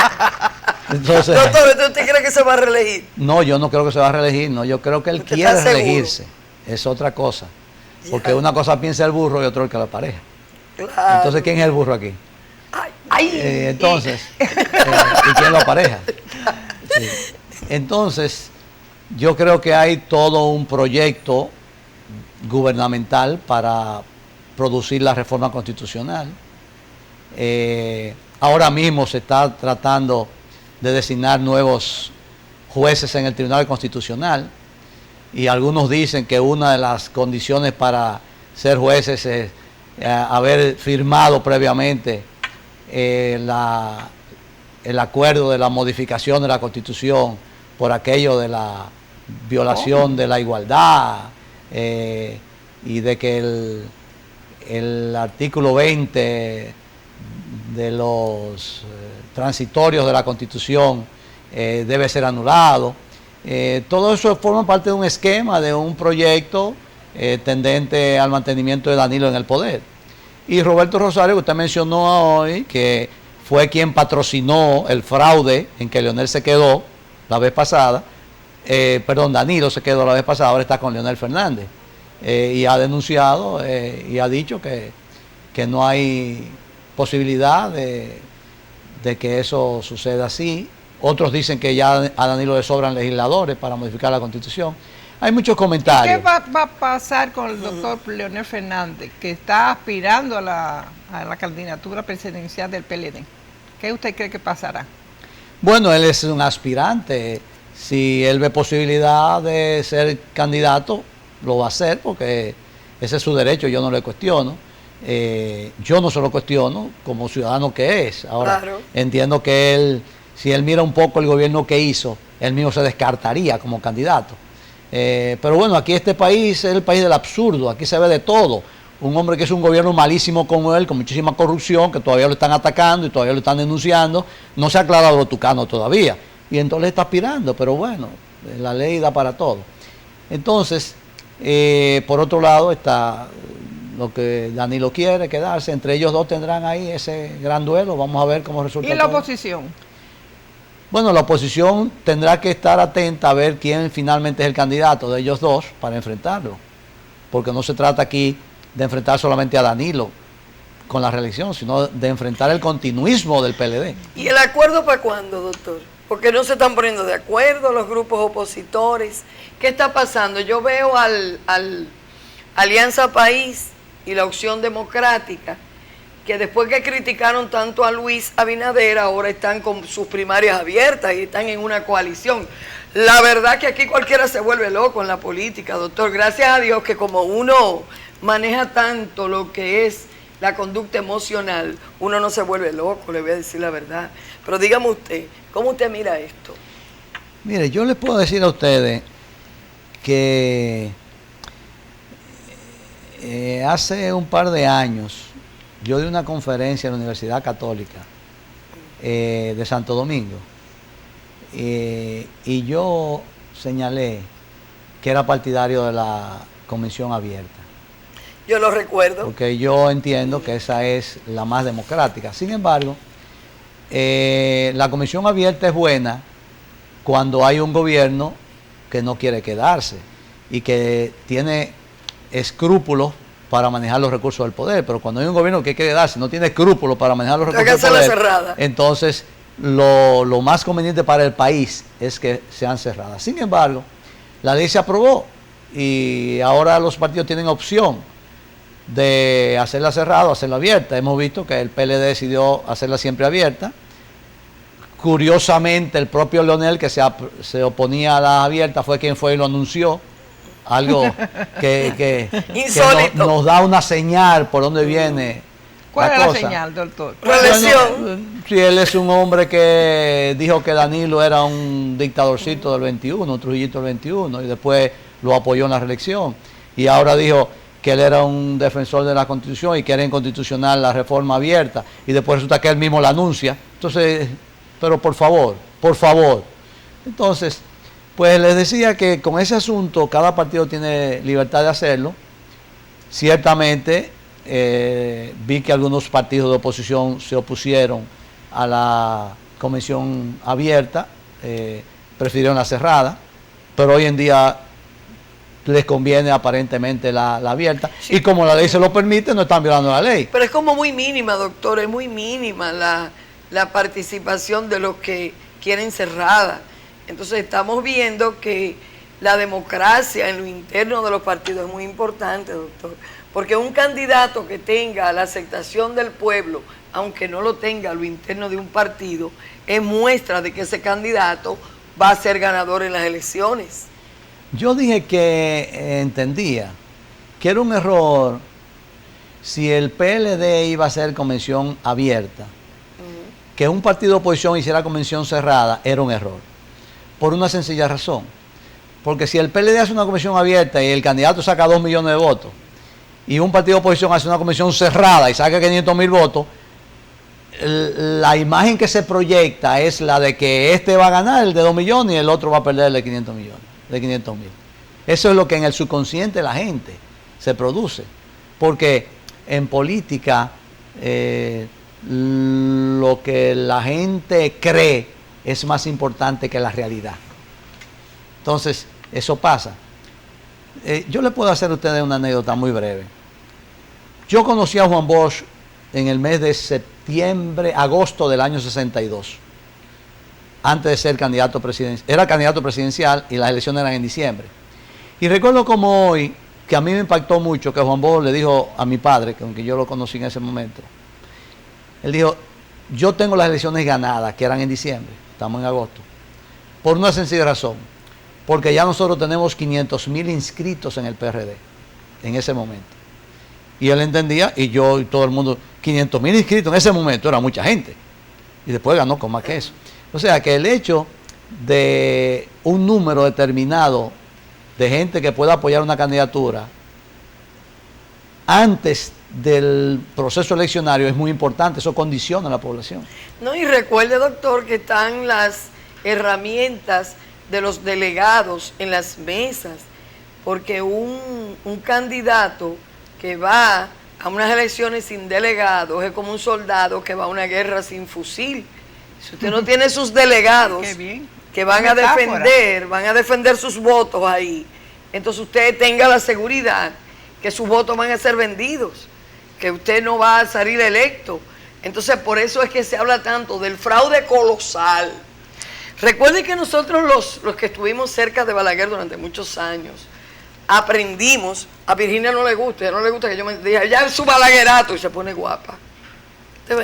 Entonces, doctor, ¿usted cree que se va a reelegir? No, yo no creo que se va a reelegir, no, yo creo que él quiere reelegirse, es otra cosa. Porque una cosa piensa el burro y otra el que la pareja. Claro. Entonces, ¿quién es el burro aquí? Entonces, ¿y quién lo apareja? Sí. Entonces, yo creo que hay todo un proyecto gubernamental para producir la reforma constitucional. Ahora mismo se está tratando de designar nuevos jueces en el Tribunal Constitucional y algunos dicen que una de las condiciones para ser jueces es haber firmado previamente el acuerdo de la modificación de la Constitución por aquello de la violación de la igualdad y de que el artículo 20 de los transitorios de la Constitución debe ser anulado. Todo eso forma parte de un esquema, de un proyecto tendente al mantenimiento de Danilo en el poder. Y Roberto Rosario, que usted mencionó hoy, que fue quien patrocinó el fraude en que Leonel se quedó la vez pasada, Danilo se quedó la vez pasada, ahora está con Leonel Fernández. Y ha denunciado y ha dicho que no hay posibilidad de que eso suceda así. Otros dicen que ya a Danilo le sobran legisladores para modificar la Constitución. Hay muchos comentarios. ¿Qué va a pasar con el doctor Leonel Fernández, que está aspirando a la candidatura presidencial del PLD? ¿Qué usted cree que pasará? Bueno, él es un aspirante. Si él ve posibilidad de ser candidato, lo va a hacer porque ese es su derecho, yo no le cuestiono. Yo no se lo cuestiono como ciudadano que es. Ahora, claro, entiendo que él, si él mira un poco el gobierno que hizo, él mismo se descartaría como candidato. Pero bueno, aquí este país es el país del absurdo, aquí se ve de todo. Un hombre que es un gobierno malísimo como él, con muchísima corrupción, que todavía lo están atacando y todavía lo están denunciando, no se ha aclarado lo tucano todavía. Y entonces está aspirando, pero bueno, la ley da para todo. Entonces, por otro lado está lo que Danilo quiere quedarse. Entre ellos dos tendrán ahí ese gran duelo. Vamos a ver cómo resulta. ¿Y la todo. oposición? Bueno, la oposición tendrá que estar atenta a ver quién finalmente es el candidato de ellos dos para enfrentarlo. Porque no se trata aquí de enfrentar solamente a Danilo con la reelección, sino de enfrentar el continuismo del PLD. ¿Y el acuerdo para cuándo, doctor? Porque no se están poniendo de acuerdo los grupos opositores. ¿Qué está pasando? Yo veo al Alianza País y la Opción Democrática, que después que criticaron tanto a Luis Abinader, ahora están con sus primarias abiertas y están en una coalición. La verdad que aquí cualquiera se vuelve loco en la política, doctor. Gracias a Dios que como uno maneja tanto lo que es la conducta emocional, uno no se vuelve loco, le voy a decir la verdad. Pero dígame usted, ¿cómo usted mira esto? Mire, yo les puedo decir a ustedes que hace un par de años yo di una conferencia en la Universidad Católica de Santo Domingo y yo señalé que era partidario de la Comisión Abierta. Yo lo recuerdo. Porque yo entiendo que esa es la más democrática. Sin embargo, la Comisión Abierta es buena cuando hay un gobierno que no quiere quedarse y que tiene escrúpulos para manejar los recursos del poder. Pero cuando hay un gobierno que quiere quedarse, no tiene escrúpulos para manejar los recursos del poder, entonces lo más conveniente para el país es que sean cerradas. Sin embargo, la ley se aprobó y ahora los partidos tienen opción de hacerla cerrada o hacerla abierta. Hemos visto que el PLD decidió hacerla siempre abierta. Curiosamente, el propio Leonel, que se oponía a la abierta, fue quien fue y lo anunció. Algo que nos da una señal por dónde viene. ¿Cuál es la señal, doctor? Reelección. Si él es un hombre que dijo que Danilo era un dictadorcito del 21, un Trujillito del 21, y después lo apoyó en la reelección. Y ahora dijo que él era un defensor de la Constitución y que era inconstitucional la reforma abierta, y después resulta que él mismo la anuncia. Entonces, pero por favor. Entonces, pues les decía que con ese asunto cada partido tiene libertad de hacerlo. Ciertamente vi que algunos partidos de oposición se opusieron a la comisión abierta, prefirieron la cerrada, pero hoy en día les conviene aparentemente la abierta, sí. Y como la ley se lo permite, no están violando la ley. Pero es como muy mínima, doctor, es muy mínima la participación de los que quieren cerrada. Entonces estamos viendo que la democracia en lo interno de los partidos es muy importante, doctor, porque un candidato que tenga la aceptación del pueblo, aunque no lo tenga a lo interno de un partido, es muestra de que ese candidato va a ser ganador en las elecciones. Yo dije que entendía que era un error si el PLD iba a hacer convención abierta, que un partido de oposición hiciera convención cerrada, era un error. Por una sencilla razón. Porque si el PLD hace una convención abierta y el candidato saca 2 millones de votos, y un partido de oposición hace una convención cerrada y saca 500,000 votos, la imagen que se proyecta es la de que este va a ganar el de 2 millones y el otro va a perder el de 500 millones. De 500,000. Eso es lo que en el subconsciente de la gente se produce. Porque en política lo que la gente cree es más importante que la realidad. Entonces, eso pasa. Yo le puedo hacer a ustedes una anécdota muy breve. Yo conocí a Juan Bosch en el mes de agosto del año 62. Antes de ser candidato presidencial, era candidato presidencial y las elecciones eran en diciembre. Y recuerdo como hoy, que a mí me impactó mucho, que Juan Bosch le dijo a mi padre, que aunque yo lo conocí en ese momento, él dijo, yo tengo las elecciones ganadas, que eran en diciembre, estamos en agosto, por una sencilla razón, porque ya nosotros tenemos 500,000 inscritos en el PRD, en ese momento. Y él entendía, y yo y todo el mundo, 500,000 inscritos en ese momento, era mucha gente. Y después ganó con más que eso. O sea que el hecho de un número determinado de gente que pueda apoyar una candidatura antes del proceso eleccionario es muy importante, eso condiciona a la población. No, y recuerde, doctor, que están las herramientas de los delegados en las mesas, porque un candidato que va a unas elecciones sin delegados es como un soldado que va a una guerra sin fusil. Si usted no tiene sus delegados que van a defender sus votos ahí, entonces usted tenga la seguridad que sus votos van a ser vendidos, que usted no va a salir electo. Entonces por eso es que se habla tanto del fraude colosal. Recuerden que nosotros los que estuvimos cerca de Balaguer durante muchos años, aprendimos, a Virginia no le gusta que yo me diga, ya es su balaguerato, y se pone guapa.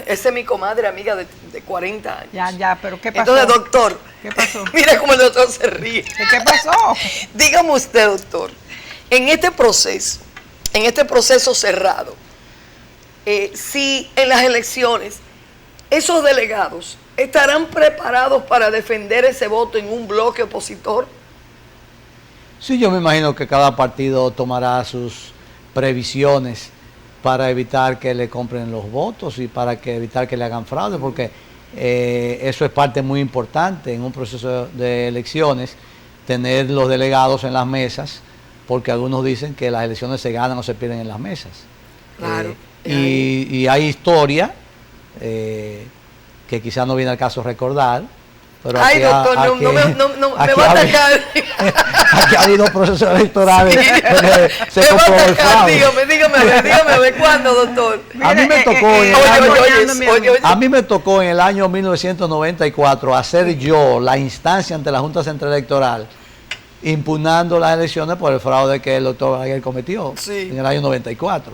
Esa es mi comadre amiga de 40 años. Ya, pero ¿qué pasó? Entonces, doctor, ¿qué pasó? Mire cómo el doctor se ríe. ¿Qué pasó? Dígame usted, doctor, en este proceso cerrado, si en las elecciones esos delegados estarán preparados para defender ese voto en un bloque opositor. Sí, yo me imagino que cada partido tomará sus previsiones para evitar que le compren los votos y para evitar que le hagan fraude, porque eso es parte muy importante en un proceso de elecciones, tener los delegados en las mesas, porque algunos dicen que las elecciones se ganan o se pierden en las mesas. Claro. Y hay historia que quizás no viene al caso recordar, pero ay, doctor, no me va a atacar. Aquí ha habido procesos electorales se comprobó el fraude. Dígame a ver cuándo, doctor. A mí me tocó en el año 1994 hacer yo la instancia ante la Junta Central Electoral impugnando las elecciones por el fraude que el doctor Balaguer cometió en el año 94.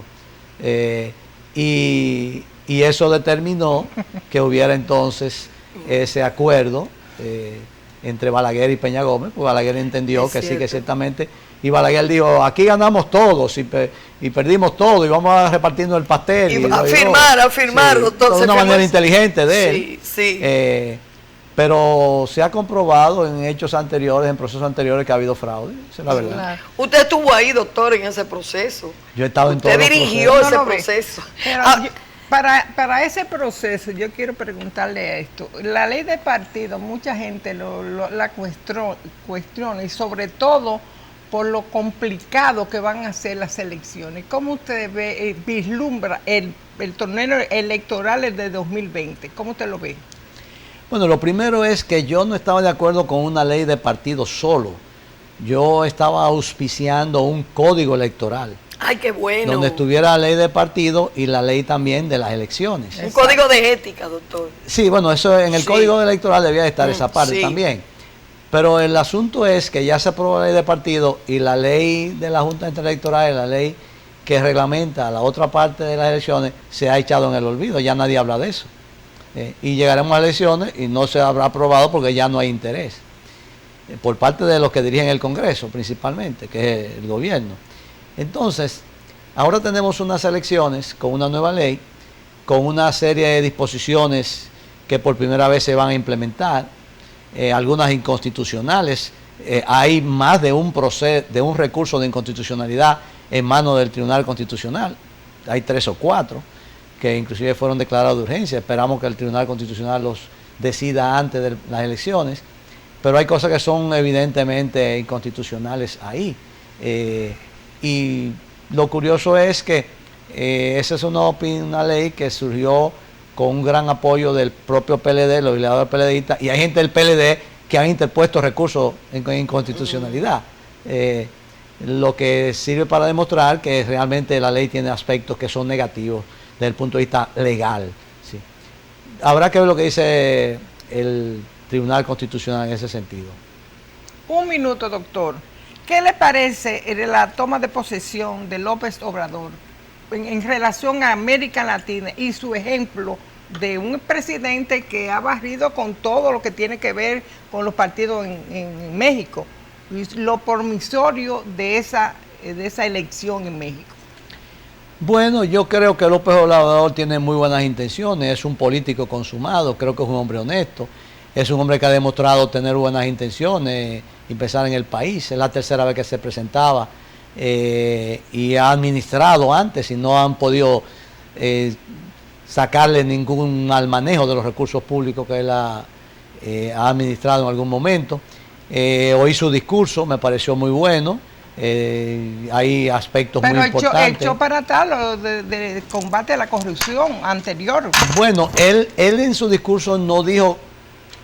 Y eso determinó que hubiera entonces ese acuerdo entre Balaguer y Peña Gómez, pues Balaguer entendió que sí, que ciertamente, y Balaguer dijo, aquí ganamos todos y perdimos todo y vamos a repartirnos el pastel. Y a firmar, doctor. De una manera inteligente de él. Sí. Pero se ha comprobado en hechos anteriores, en procesos anteriores, que ha habido fraude, esa es la verdad. Claro. Usted estuvo ahí, doctor, en ese proceso. Yo he estado en todo el proceso. Usted dirigió ese proceso. Pero para ese proceso, yo quiero preguntarle esto. La ley de partido, mucha gente la cuestiona, y sobre todo por lo complicado que van a ser las elecciones. ¿Cómo usted vislumbra el torneo electoral de 2020? ¿Cómo usted lo ve? Bueno, lo primero es que yo no estaba de acuerdo con una ley de partido solo. Yo estaba auspiciando un código electoral. ¡Ay, qué bueno! Donde estuviera la ley de partido y la ley también de las elecciones. Un código de ética, doctor. Sí, bueno, eso en el código electoral debía estar esa parte también. Pero el asunto es que ya se aprobó la ley de partido y la ley de la Junta Electoral y la ley que reglamenta la otra parte de las elecciones se ha echado en el olvido. Ya nadie habla de eso. Y llegaremos a elecciones y no se habrá aprobado porque ya no hay interés. Por parte de los que dirigen el Congreso principalmente, que es el gobierno. Entonces, ahora tenemos unas elecciones con una nueva ley, con una serie de disposiciones que por primera vez se van a implementar, algunas inconstitucionales. Hay más de un recurso de inconstitucionalidad en manos del Tribunal Constitucional. Hay 3 o 4 que inclusive fueron declarados de urgencia. Esperamos que el Tribunal Constitucional los decida antes de las elecciones, pero hay cosas que son evidentemente inconstitucionales ahí. Y lo curioso es que esa es una ley que surgió con un gran apoyo del propio PLD, los legisladores PLDistas, y hay gente del PLD que han interpuesto recursos en inconstitucionalidad. Lo que sirve para demostrar que realmente la ley tiene aspectos que son negativos desde el punto de vista legal. ¿Sí? Habrá que ver lo que dice el Tribunal Constitucional en ese sentido. Un minuto, doctor. ¿Qué le parece la toma de posesión de López Obrador en relación a América Latina y su ejemplo de un presidente que ha barrido con todo lo que tiene que ver con los partidos en México, y lo promisorio de esa elección en México? Bueno, yo creo que López Obrador tiene muy buenas intenciones, es un político consumado, creo que es un hombre honesto, es un hombre que ha demostrado tener buenas intenciones y pensar en el país. Es la tercera vez que se presentaba y ha administrado antes y no han podido sacarle ningún mal manejo de los recursos públicos que él ha administrado en algún momento. Oí su discurso, me pareció muy bueno, hay aspectos muy importantes. Echó para atrás lo de combate a la corrupción anterior. Bueno, él en su discurso no dijo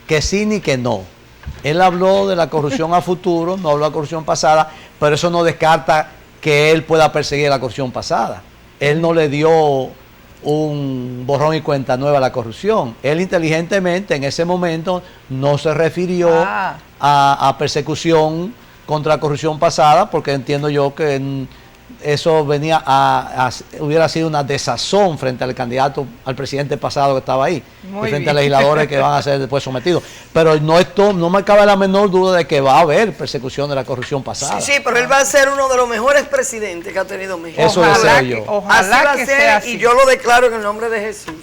que sí ni que no. Él habló de la corrupción a futuro, no habló de la corrupción pasada, pero eso no descarta que él pueda perseguir la corrupción pasada. Él no le dio un borrón y cuenta nueva a la corrupción. Él inteligentemente en ese momento no se refirió a persecución contra la corrupción pasada, porque entiendo yo que eso venía hubiera sido una desazón frente al candidato, al presidente pasado que estaba ahí, y frente a legisladores que van a ser después sometidos. Pero no me cabe la menor duda de que va a haber persecución de la corrupción pasada. Sí, pero él va a ser uno de los mejores presidentes que ha tenido México. Eso deseo yo. Ojalá así va a que ser, sea así. y yo lo declaro en el nombre de Jesús.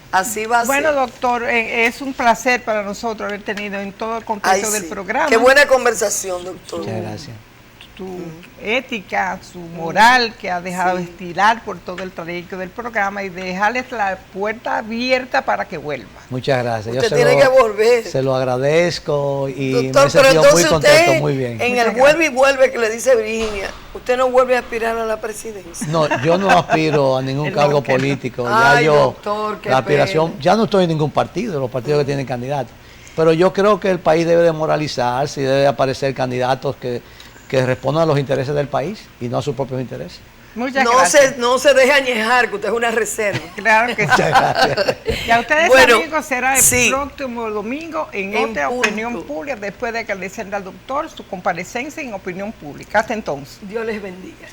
Así va a ser. Bueno, doctor, es un placer para nosotros haber tenido en todo el contexto del programa. Qué buena conversación, doctor. Muchas gracias. Su ética, su moral que ha dejado estirar por todo el trayecto del programa y dejarles la puerta abierta para que vuelva. Muchas gracias. Usted tiene que volver. Se lo agradezco y doctor, me he sentido muy contento, usted, muy bien. En el vuelve y vuelve que le dice Virginia, usted no vuelve a aspirar a la presidencia. No, yo no aspiro a ningún cargo político. Ay, ya doctor, qué la aspiración, pena. ya no estoy en ningún partido, los partidos que tienen candidatos. Pero yo creo que el país debe de moralizarse y debe de aparecer candidatos que respondan a los intereses del país y no a sus propios intereses. Muchas gracias. No se deje añejar, que usted es una reserva. Claro que sí. Muchas gracias. Y a ustedes, Bueno, amigos, será el sí. próximo domingo en otra opinión pública, después de que le al doctor su comparecencia en opinión pública. Hasta entonces. Dios les bendiga.